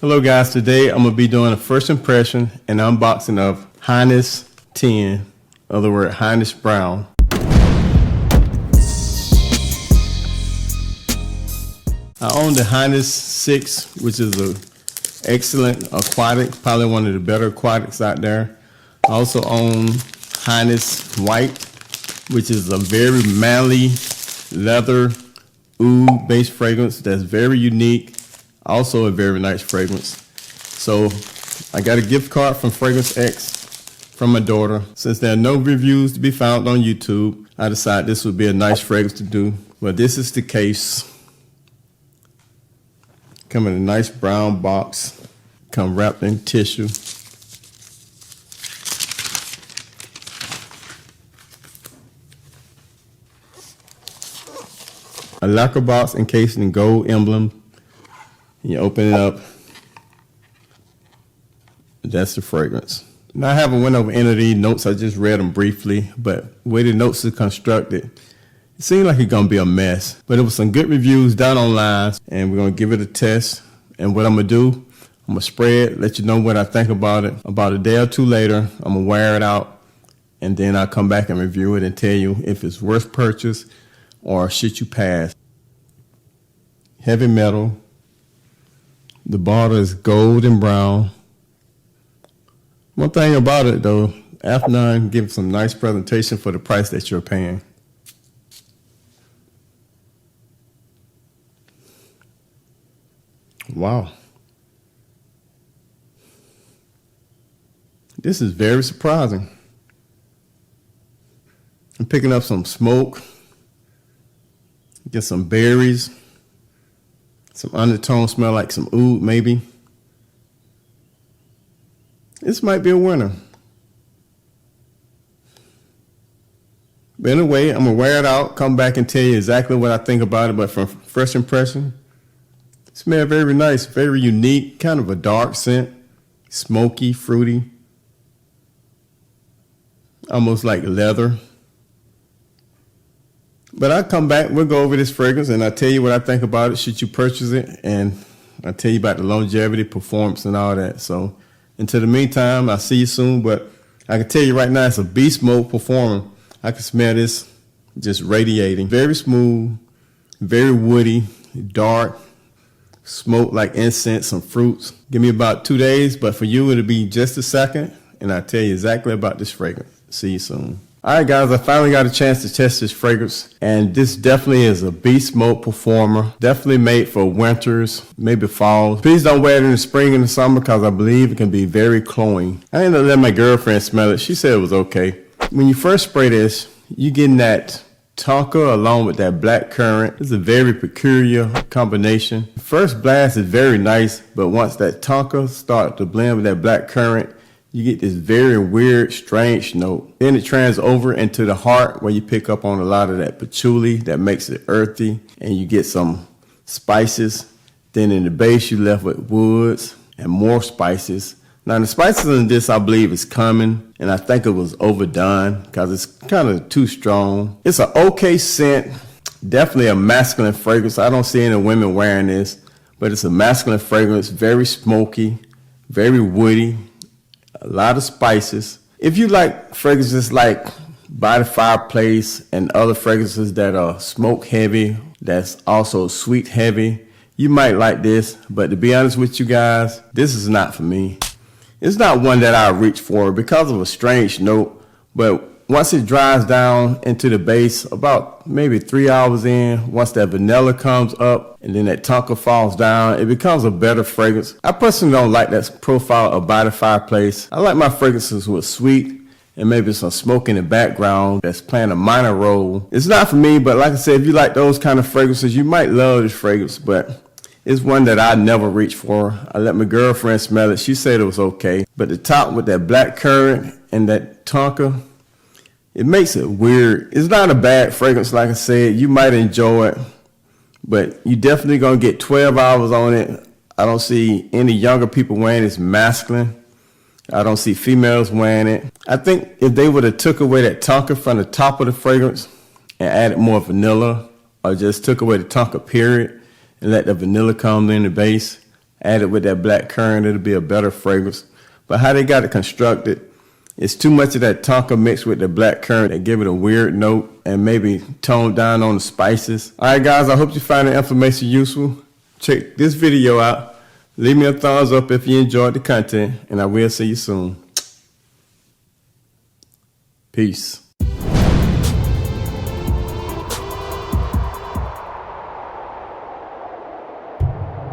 Hello guys, today I'm going to be doing a first impression and unboxing of Highness 10, other word Highness Brown. I own the Highness 6, which is an excellent aquatic, probably one of the better aquatics out there. I also own Highness White, which is a very manly leather oud based fragrance that's very unique. Also a very nice fragrance. So I got a gift card from Fragrance X from my daughter. Since there are no reviews to be found on YouTube, I decided this would be a nice fragrance to do. Well, this is the case. Come in a nice brown box. Come wrapped in tissue. A lacquer box encased in gold emblem. You open it up. That's the fragrance. Now I haven't went over any of these notes. I just read them briefly, but the way the notes are constructed, it seemed like it's gonna be a mess. But it was some good reviews down online, and we're gonna give it a test. And what I'm gonna do, I'm gonna spray it, let you know what I think about it. About a day or two later, I'm gonna wear it out, and then I'll come back and review it and tell you if it's worth purchase or should you pass. Heavy metal. The bottle is gold and brown. One thing about it though, Afnan gives some nice presentation for the price that you're paying. Wow. This is very surprising. I'm picking up some smoke. Get some berries. Some undertone smell like some oud, maybe. This might be a winner. But anyway, I'm going to wear it out, come back and tell you exactly what I think about it. But from first impression, it smells very nice, very unique, kind of a dark scent, smoky, fruity, almost like leather. But I'll come back, we'll go over this fragrance, and I'll tell you what I think about it, should you purchase it, and I'll tell you about the longevity, performance, and all that. So until the meantime, I'll see you soon, but I can tell you right now, it's a beast mode performer. I can smell this just radiating. Very smooth, very woody, dark, smoke like incense, some fruits. Give me about 2 days, but for you, it'll be just a second, and I'll tell you exactly about this fragrance. See you soon. All right, guys, I finally got a chance to test this fragrance, and this definitely is a beast mode performer. Definitely made for winters, maybe fall. Please don't wear it in the spring and the summer because I believe it can be very cloying. I ended up letting my girlfriend smell it. She said it was okay. When you first spray this, you're getting that tonka along with that black currant. It's a very peculiar combination. The first blast is very nice, but once that tonka starts to blend with that black currant, you get this very weird, strange note. Then it trans over into the heart where you pick up on a lot of that patchouli that makes it earthy, and you get some spices. Then in the base, you left with woods and more spices. Now the spices in this, I believe, is coming, and I think it was overdone because it's kind of too strong. It's an okay scent, definitely a masculine fragrance. I don't see any women wearing this, but it's a masculine fragrance, very smoky, very woody. A lot of spices. If you like fragrances like by the fireplace and other fragrances that are smoke heavy, that's also sweet heavy, you might like this. But to be honest with you guys, this is not for me. It's not one that I reach for because of a strange note. But once it dries down into the base, about maybe 3 hours in, once that vanilla comes up and then that tonka falls down, it becomes a better fragrance. I personally don't like that profile of by the fireplace. I like my fragrances with sweet and maybe some smoke in the background that's playing a minor role. It's not for me, but like I said, if you like those kind of fragrances, you might love this fragrance, but it's one that I never reach for. I let my girlfriend smell it. She said it was okay. But the top with that black currant and that tonka, it makes it weird. It's not a bad fragrance, like I said. You might enjoy it, but you definitely gonna get 12 hours on it. I don't see any younger people wearing this masculine. I don't see females wearing it. I think if they would have took away that tonka from the top of the fragrance and added more vanilla, or just took away the tonka period and let the vanilla come in the base, added with that black currant, it'll be a better fragrance. But how they got it constructed, it's too much of that tonka mixed with the black currant that give it a weird note and maybe tone down on the spices. All right, guys, I hope you find the information useful. Check this video out. Leave me a thumbs up if you enjoyed the content, and I will see you soon. Peace.